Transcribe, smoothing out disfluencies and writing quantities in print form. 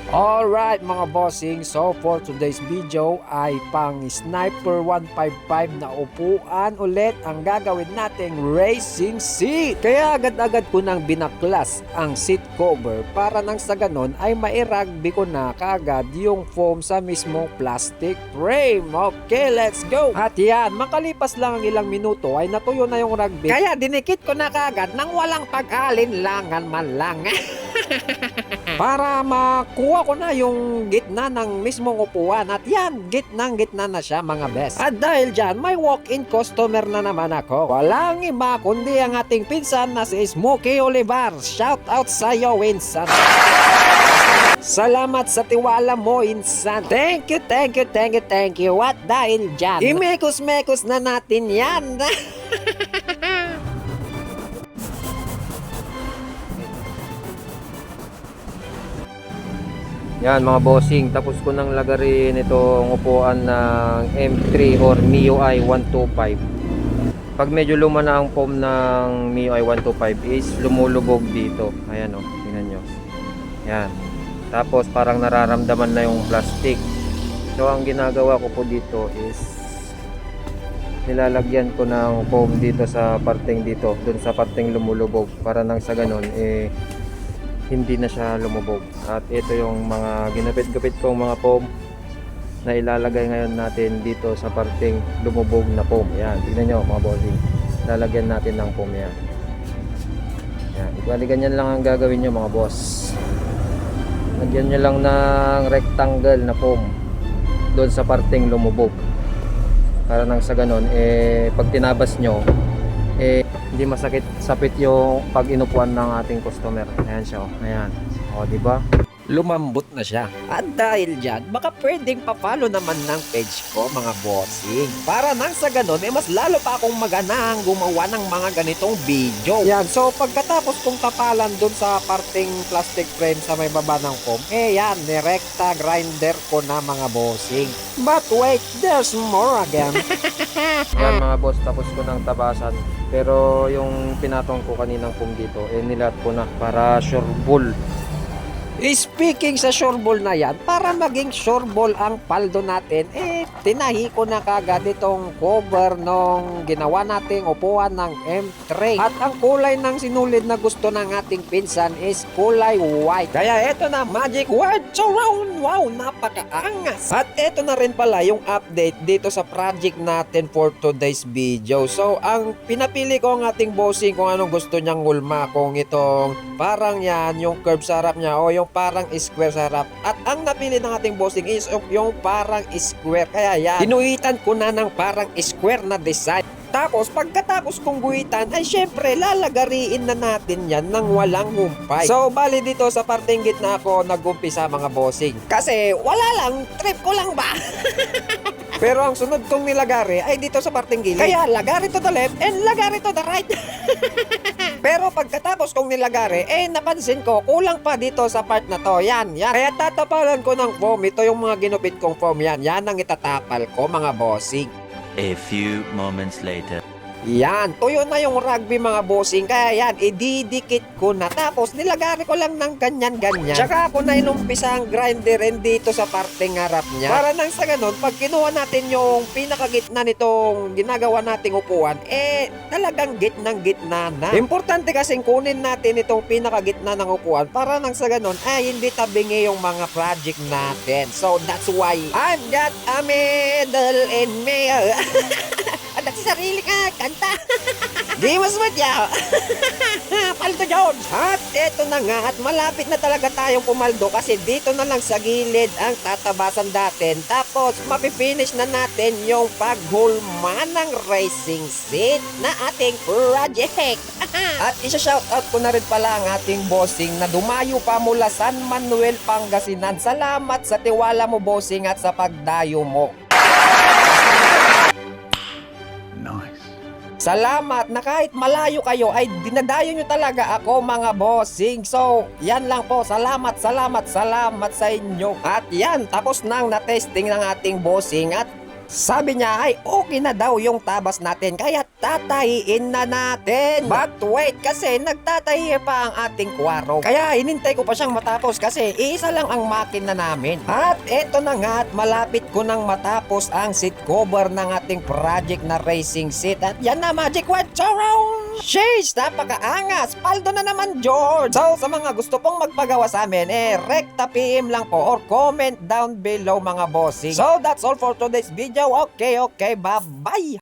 Alright mga bossing, so for today's video ay pang Sniper 155 na upuan ulit ang gagawin nating racing seat. Kaya agad-agad ko nang binaklas ang seat cover para nang sa ganon ay mairugby ko na kaagad yung foam sa mismong plastic frame. Okay, let's go! At yan, makalipas lang ang ilang minuto ay natuyo na yung rugby. Kaya dinikit ko na kaagad nang walang pag-alinlangan man lang. Para makuha ko na yung gitna ng mismong upuan. At yan, gitnang-gitna na siya mga best. At dahil dyan, may walk-in customer na naman ako. Walang iba kundi ang ating pinsan na si Smokey Olivar. Shout out sa iyo, Insan. Salamat sa tiwala mo, Insan. Thank you, thank you, thank you, thank you. At dahil dyan, imekos-mekos na natin yan. Yan mga bossing, tapos ko nang lagarin itong upuan ng M3 or MIUI 125. Pag medyo luma na ang foam ng MIUI 125 is lumulubog dito. Ayan o, tingnan nyo. Yan. Tapos parang nararamdaman na yung plastic. So ang ginagawa ko po dito is nilalagyan ko ng foam dito sa parteng dito, dun sa parteng lumulubog, para nang sa ganon hindi na siya lumubog. At ito yung mga ginapit-gapit kong mga foam na ilalagay ngayon natin dito sa parteng lumubog na foam. Yan, tignan nyo mga bossing, lalagyan natin ng foam yan. Yan, bali ganyan lang ang gagawin nyo mga boss. Lagyan nyo lang ng rectangle na foam doon sa parteng lumubog, para nang sa ganon pag tinabas nyo hindi masakit sapit yung pag inupuan ng ating customer. Ayan siya, oh. Ayan. O, diba? Lumambot na siya. At dahil dyan, baka pwedeng pa-follow naman ng page ko mga bossing. Para nang sa ganon, mas lalo pa akong maganang gumawa ng mga ganitong video. Yan, so pagkatapos kong tapalan dun sa parting plastic frame sa may baba ng foam, yan, nirekta grinder ko na mga bossing. But wait, there's more again. Yan mga boss, tapos ko ng tabasan. Pero yung pinatong ko kaninang foam dito, nilat ko na para sure ball. Speaking sa sureball na yan, para maging sureball ang paldo natin, tinahi ko na kagad itong cover nung ginawa nating upuan ng M3. At ang kulay ng sinulid na gusto ng ating pinsan is kulay white. Kaya eto na, magic word surround. Wow, napakaangas. At eto na rin pala yung update dito sa project natin for today's video. So, ang pinapili ko ang ating bossing kung anong gusto niyang gulma. Kung itong parang yan, yung curve sa harap niya o yung parang square sa harap. At ang napili ng ating bossing is yung parang square. Kaya yan, ginuhitan ko na ng parang square na design. Tapos pagkatapos kong guhitan ay syempre lalagariin na natin yan ng walang humpay. So bali dito sa parteng gitna ako nag-umpisa mga bossing. Kasi wala lang, trip ko lang ba? Pero ang sunod kong nilagari ay dito sa parteng gilid. Kaya lagari to the left and lagari to the right. Pero pagkatapos kong nilagari, napansin ko, kulang pa dito sa part na to. Yan, yan. Kaya tatapalan ko ng foam. Ito yung mga ginupit kong foam. Yan, yan ang itatapal ko mga bossing. A few moments later. Yan, tuyo na yung rugby mga bossing. Kaya yan, ididikit ko na. Tapos nilagari ko lang ng ganyan-ganyan. Tsaka ako na inumpisa ang grinder and dito sa parteng harap niya. Para nang sa ganun, pag kinuha natin yung pinakagitna nitong ginagawa nating upuan, talagang gitnang-gitna na. Importante kasing kunin natin itong pinakagitna ng upuan para nang sa ganun, hindi tabingi yung mga project natin. So that's why I've got a medal in me. At si sarili ka, kanta. Di mas matya. Paldo Jones. At eto na nga, at malapit na talaga tayong pumaldo kasi dito na lang sa gilid ang tatabasan natin. Tapos mapipinish na natin yung paghulma ng racing seat na ating project. At isa-shoutout ko na rin pala ang ating bossing na dumayo pa mula San Manuel, Pangasinan. Salamat sa tiwala mo bossing at sa pagdayo mo. Salamat na kahit malayo kayo ay dinadayo nyo talaga ako mga bossing. So, yan lang po. Salamat, salamat, salamat sa inyo. At yan, tapos nang na-testing ng ating bossing at Sabi niya ay okay na daw yung tabas natin kaya tatahiin na natin. But wait, kasi nagtatahi pa ang ating kwaro. Kaya hinintay ko pa siyang matapos kasi isa lang ang makina namin. At eto na nga at malapit ko nang matapos ang seat cover ng ating project na racing seat. At yan na, Magic Wet Surround! Sheesh, napakaangas! Paldo na naman, George! So, sa mga gusto pong magpagawa sa amin, rekta PM lang po or comment down below mga bossing. So, that's all for today's video. Okay, bye-bye!